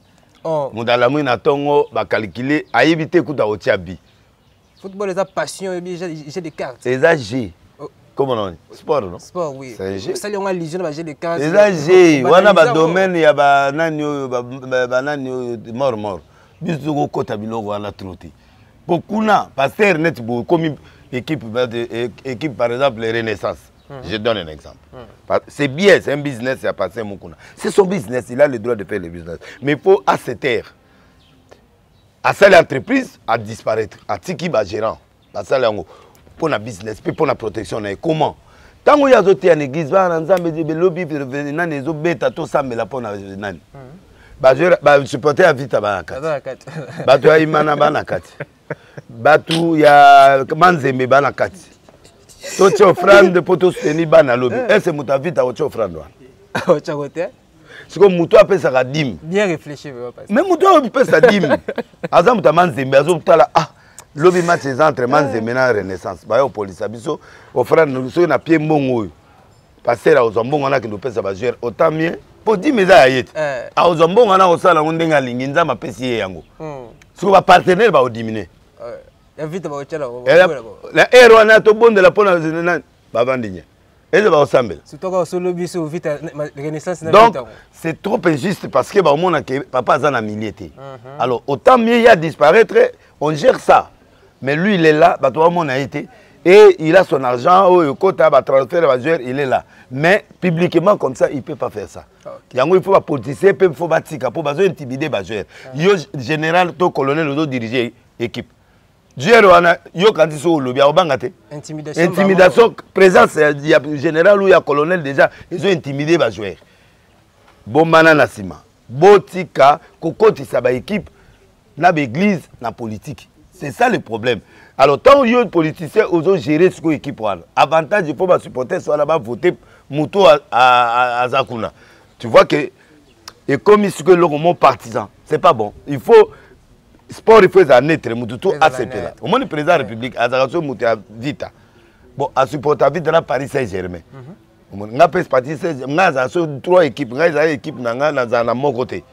Oh. Moudalamu na tongo ba calculer a éviter kuta otiabi. Football les a passion et j'ai des cartes. Les âgés. Comment on sport non? Sport oui. C'est un jeu. Ça on a légion ba j'ai des cartes. Les âgés, wana ba domaine ya ba nani ba nani mort. Biso ko kota biloko wana troti. Bokuna pasteur net bo comme équipe par exemple les Renaissance. Je donne un exemple. C'est bien, c'est un business, il a passé Moukouna. C'est son business, il a le droit de faire le business. Mais il faut à cette terre, à cette entreprise, à disparaître. À Tiki, gérant. À ça, pour la business, pour la protection. Comment? Tant qu'il y a d'autres en église, il y a des lobbies, il y a des bêtes, tout ça, mais la pour la nani. Je supporter à vite à Banakat. Batu ya imana Banakat. Batu ya manzeme Banakat. Tu as offrande pour te soutenir bana lobby. Est-ce que tu as vite à offrande? C'est comme Moutou appelle ça dim. Bien réfléchi, mais Moutou appelle ça dim. Azam ta manzembe azom tala ah lobby match les entre manzembe na Renaissance. Ba yo police abiso offrande so na pied mbongo. Passer à Ozambongo na ki do pesa ba gérer autant mieux pour 10 meza ayet. A Ozambongo na osala ndenga lingi nzama pesi yango. So ba partenaire ba diminuer. Invite ba ochala. La héros na to bonde la pona ba bandinya. Et le ba osambela. Surtout quand solo biso vite Renaissance na donc c'est trop injuste parce que ba mona que papa azana miliété. Alors autant mieux il a disparaître, on gère ça. Mais lui il est là, ba to mona été et il a son argent au quota ba transfert ba joueur, il est là. Mais publiquement comme ça, il peut pas faire ça. Il faut pas politicien, il faut pas tika pour pas intimider ba joueur. Yo général to colonel do diriger équipe. Yo quand ils sont au lobby, intimidation, présence, il y a général ou il y a colonel déjà, ils ont intimidé les joueurs. Bon manana sima, botika, kokoti sa ba équipe, na l'église, na politique. C'est ça le problème. Alors tant que les politiciens osent gérer ce équipe, avantage il faut pas supporter soit là-bas voter Mouto à Zakuna. Tu vois que et comme ils sont le partisan, c'est pas bon. Il faut sport il faut être tout accepter là. Au moins le président de la République a vita. Bon, à supporter vite dans Paris Saint-Germain. On a parti trois équipes, équipe na mon côté.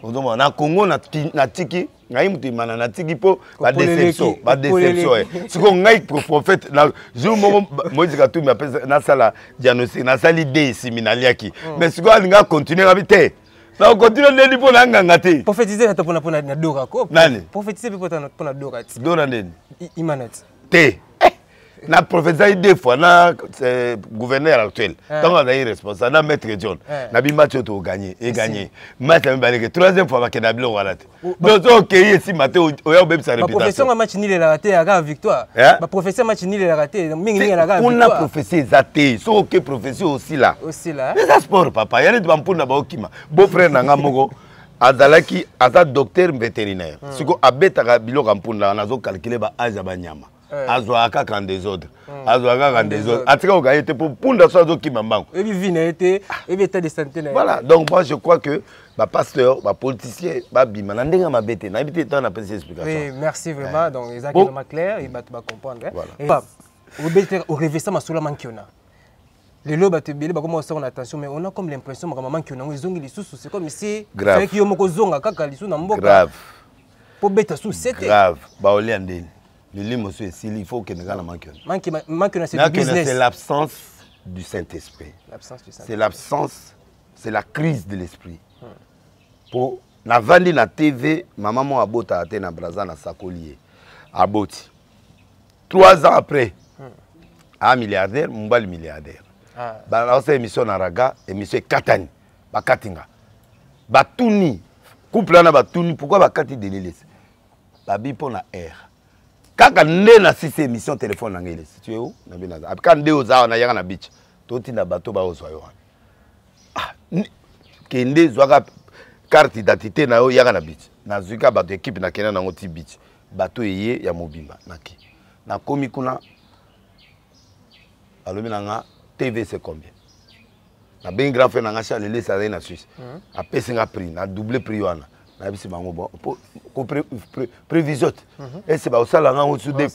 Na Congo na tiki, na imtima na tiki po ba déception, Ce qu'on ngai prophète na jour Moïse Katumbi appelle na sala diagnostic, na sali idée seminaliaki. Mais ce qu'on nga continuer à vite. Ça continue de pour l'angangate. Prophétiser na tapona pona na dora ko. Nani? Prophétiser pona pona dora. Dora neni? Imanat. Te. Na prophétiser deux fois na gouverneur actuel. Donc on a eu responsable na maître John. Na bi match to gagner et gagner. Match même balé troisième fois ba kenabilo wala te. Donc OK ici maté o ya bebisa réputation. Professeur ma match nil la raté à victoire. Ba professeur match nil la raté mingi mingi la victoire. On a professeur zaté. So OK professeur aussi là. Aussi là. Mais ça sport papa, ya ne bampuna ba okima. Beau frère nanga moko azalaki aza docteur vétérinaire. Siko abeta biloko mpunda nazo calculer ba âge ba nyama. Azwaka quand des autres. Azwaka quand des autres. Atika ogaye te pour punda so azokima mbango. Et puis vina été et état de santé. Voilà, donc moi je crois que ma pasteur, ma politicien, ma bima ndenga mabete na bité tant na petite explication. Oui, merci vraiment. Donc exactement clair, il va comprendre. Et au rêver ça masula mankiona. Les lobes te bilé ba comment on attention mais on a comme l'impression que maman qui on zongi les sous c'est comme si c'est qui yo moko zonga kaka lisu na mboka. Grave. Pour beta sous c'était grave. Ba oliandeni. Le lit monsieur il faut que nous gana mankiona. Mankiona c'est le business. C'est l'absence du Saint-Esprit. L'absence du Saint-Esprit. C'est l'absence, c'est la crise de l'esprit. Pour na vandi na TV, maman mo abota ate na braza na sakolier. Aboti. 3 ans après, un milliardaire, mbali milliardaire. Ba la émission na raga, émission Katani, ba Katinga. Ba tuni, couple na ba tuni, pourquoi ba Kati délélé? Ba bipo na air. Kaka nde na 6 émissions téléphone na ngele. Tu es où? Na binaza. Apika nde oza na yaka na beach. Toti na bato ba ozwa yo. Ah, kende zwaka carte d'identité na yo yaka na beach. Na zuka bato équipe na kena na ngoti beach. Bato yeye ya mobimba naki. Na komi kuna alobi nanga TV c'est combien? na ben grand frère na Charles les ça na Suisse a pesi nga prix na doublé prix wana na bisi bango bon ko prévision et c'est ba osala nga au-dessus des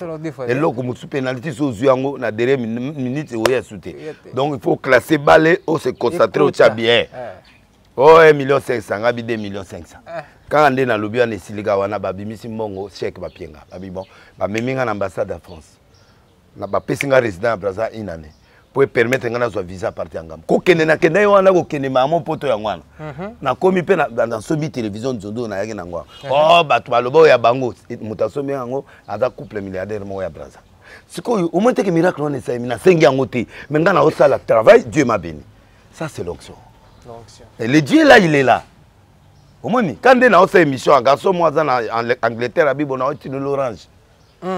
et loko mutu penalty so zuango na dernière minute o ya souté donc il faut classer balé au se concentrer au tia bien oh 1,5 million nga bi 2,5 millions quand on est dans lobby on est siliga wana ba bimisi mbongo chèque ba pienga ba bi bon ba meminga na ambassade de France na ba pesinga résident à Brazza une année pour permettre ngana zo visa partir ngam ko kende na kende wana ko kende mama poto ya ngwana na komi pe na sobi télévision nzondo na yaki na ngwa oh batu balobo ya bango mutasomi yango ada couple milliardaire mo ya Brazza siko au moins que miracle on essaye na sengi yango te mais ngana o sala travail Dieu m'a béni ça c'est l'onction et le Dieu là il est là au moins quand on a fait émission en garçon moi en Angleterre abi bona oti de l'orange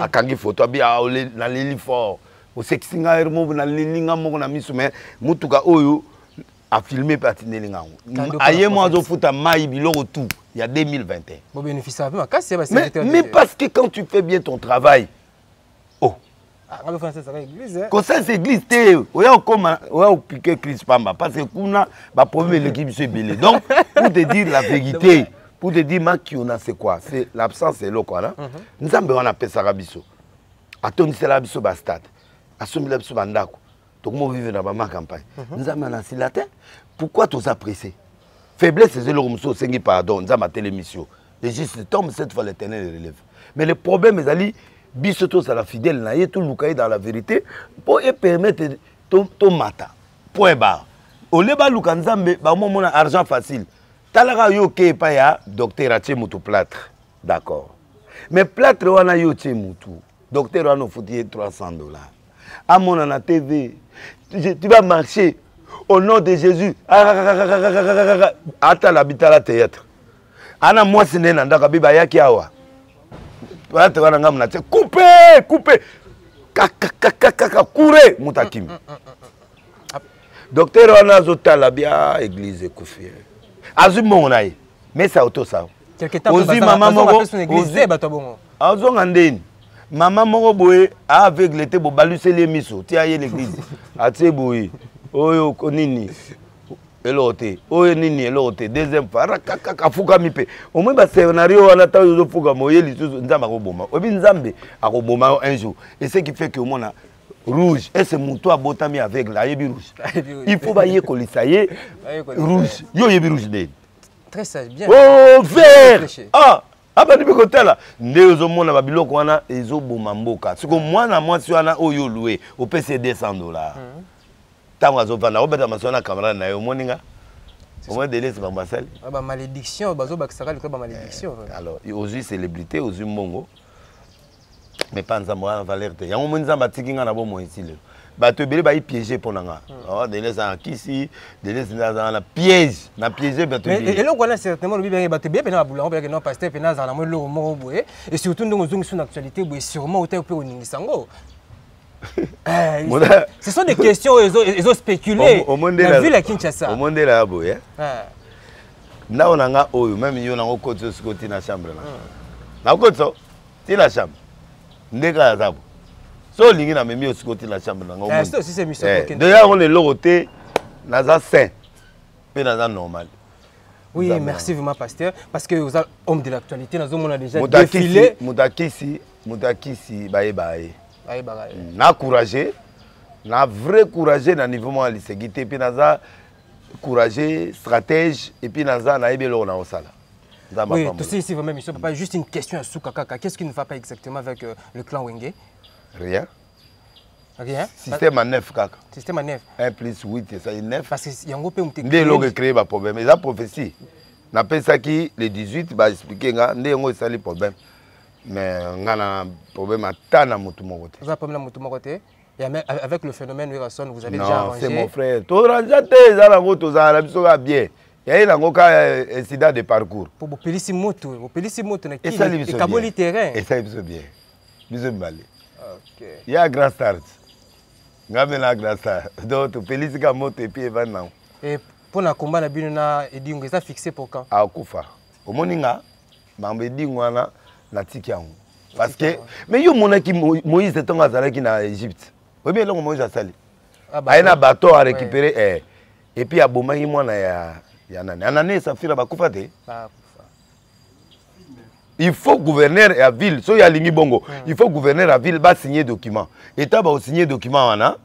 akangi photo abi na lili fort au sexinga hermo na lilinga moko na misu mais mutuka oyo a filmé patineli ngango aye moi zo futa mai biloko tout il y a 2021 bon bénéfice un peu mais parce que quand tu fais bien ton travail oh on va faire ça à l'église conseil c'est église té oya okoma oya piquer Christ pamba parce que kuna ba problème l'équipe se belé donc pour te dire la vérité pour te dire makiona c'est quoi c'est l'absence c'est là quoi là nzambe wana pesa rabiso atoni c'est la biso ba stade asombi la biso bandako donc mo vivre dans ma campagne nzambe na silate pourquoi tous apprécier faiblesse c'est le rumso sengi pardon nzambe télémission et juste tombe cette fois l'Éternel relève mais le problème est ali biso to ça la fidèle na yetu lukai dans la vérité pour permettre ton mata point barre au leba luka nzambe ba mo na argent facile talaka yo ke pa ya docteur atie mutu plâtre d'accord mais plâtre wana yo tie mutu docteur wana fouti $300 à mon na TV tu vas marcher au nom de Jésus ata l'habitat la théâtre ana moi sine na ndaka biba yaki awa plâtre wana ngam na tie couper courir mutakimi docteur wana zotala bia église ekufie azu monai mais ça auto ça ozu mama moko ozu ngandeni mama moko boye aveugle te bo baluseli miso ti aye l'église atie boye oyo konini elote oyo nini elote deuxième fois kaka fuka mipe au moins ba scénario wana ta yo fuka moyeli nzamba ko boma obi nzambe akoboma un jour et ce qui fait que mona rouge et c'est muto abotami aveugle ayebi rouge il faut ba ye kolisaye rouge yo yebi rouge de très sage bien oh vert ah abani be kotela nde ozomona ba biloko wana ezoboma mboka siko mwana mwasi wana oyo loué au PC $200 tango azovanda obeta masona camarade na yo moninga au moins délaisse ba masali ba malédiction bazo bakisaka le ba malédiction alors aux célébrité aux mongo mais pas nzambo en valeur te yango nzamba tikinga na bo mo isile bato ebele ba piéger ponanga oh délaisse en kisi délaisse na piège na piéger bato mais et là certainement le bien bato bien na bula on bien non pasteur pena za na mo lo mo boye et surtout ndongo zongi sur l'actualité boye sûrement autant peut oningisango ce sont des questions ils ont spéculé la ville à Kinshasa au monde là boye na onanga oyo même yo na koto skoti na chambre na koto ti la chambre ndeka zabo so lingi na memi osikoti la chambre na ngombo c'est aussi c'est mission déjà on est logoté naza saint pe naza normal oui merci vraiment pasteur parce que vous êtes homme de l'actualité nous on a déjà défilé mutakisi bae na courageux na vrai courageux na niveau moi lisegité pe naza courageux stratège et puis naza na ebelo na osala. Oui, tout ça ici vraiment mission papa juste une question à Soukaka qu'est-ce qui ne va pas exactement avec le clan Wenge? Rien. Rien. Système à 9 kaka. Système à 9. 1 plus 8 ça est 9. Parce que yango pe mute. Ndé longue créer ba problème. Et la prophétie. Na pensa qui le 18 ba expliquer nga ndé ngo ça les problème. Mais ngana problème atana mutu moko te. Vous avez problème mutu moko te. Et avec le phénomène Wilson vous avez déjà arrangé. Non, c'est mon frère. To ranjate za la moto za la biso ga bien. Il y a un incident de parcours. Pour pelisi moto na qui et kaboli terrain. Et ça c'est bien. Bisous malé. OK. Il y a grand start. Ngamela grand start. Donc pelisi ka moto et puis evana. Et pour na combat na bino na edingo ça fixé pour quand? A kufa. Au moninga mambe edingo wana na tiki yango. Parce que mais yo monaki Moïse tonga zalaki na Égypte. Oui bien longo Moïse a sali. Ah bah. Il y a un bateau à récupérer et puis abomaki mwana ya nani Anane Safira bakufa te. Il faut gouverneur à ville, so ya lingi bongo, il faut gouverneur à ville ba signer document. État ba signer document wana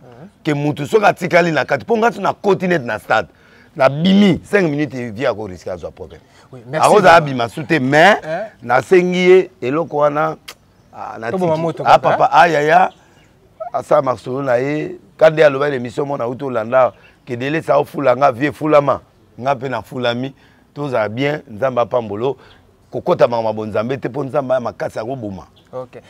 que mutu so ka tikali na kati ponga tu na continent na stade. Na bimi 5 minutes et via ko risque azo problème. Oui, merci. Aroza abima soute mais na sengié eloko wana na papa ayaya asa masolo na ye kande aloba l'émission mona uto landa que délai ça ofulanga vie fulama ngape na fulami toza bien nzamba pambolo. Ok,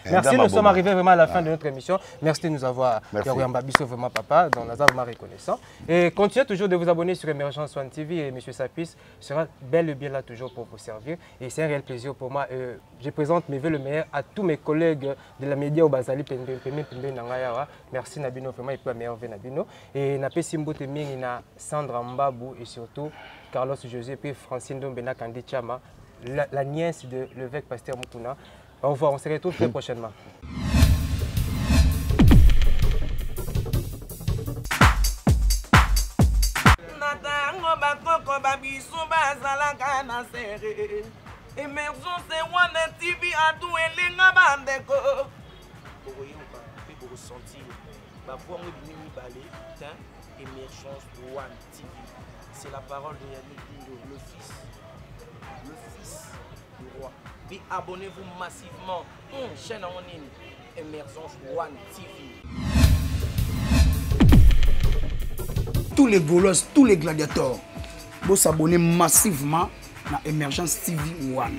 merci, nous sommes arrivés vraiment à la fin de notre émission. Merci de nous avoir Babiso vraiment papa, dont nous avons vraiment reconnaissant. Et continuez toujours de vous abonner sur Emergence One TV et M. Sapis sera bel et bien là toujours pour vous servir. Et c'est un réel plaisir pour moi. Je présente mes vœux le meilleur à tous mes collègues de la média au Bazali merci Nabino, vraiment il peut meilleur Nabino. Et Napé Simbo Teming, Sandra Mbabou et surtout Carlos José et Francine Dombena Kandi Chama. La nièce de l'évêque Pasteur Moutouna. Au revoir, on se retrouve très prochainement. C'est la parole de Yannick Dindo, le fils du roi. Puis abonnez-vous massivement. Chaîne en ligne, Emergence One TV. Tous les Gaulois, tous les gladiateurs, vous s'abonnez massivement à Emergence TV One.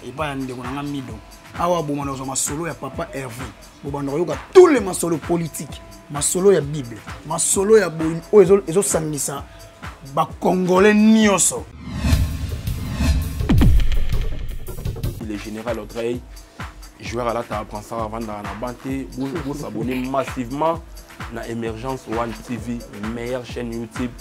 Et pas un mido. Ma solo ya papa Hervé. Tous les masolos politiques, ma solo ya Bible, ma solo ya boy, ils ont sangnissa. Ba Congolais nioso. Le général Audrey, joueur à la table, prend ça avant dans la banté, vous s'abonnez massivement à Emergence One TV, meilleure chaîne YouTube.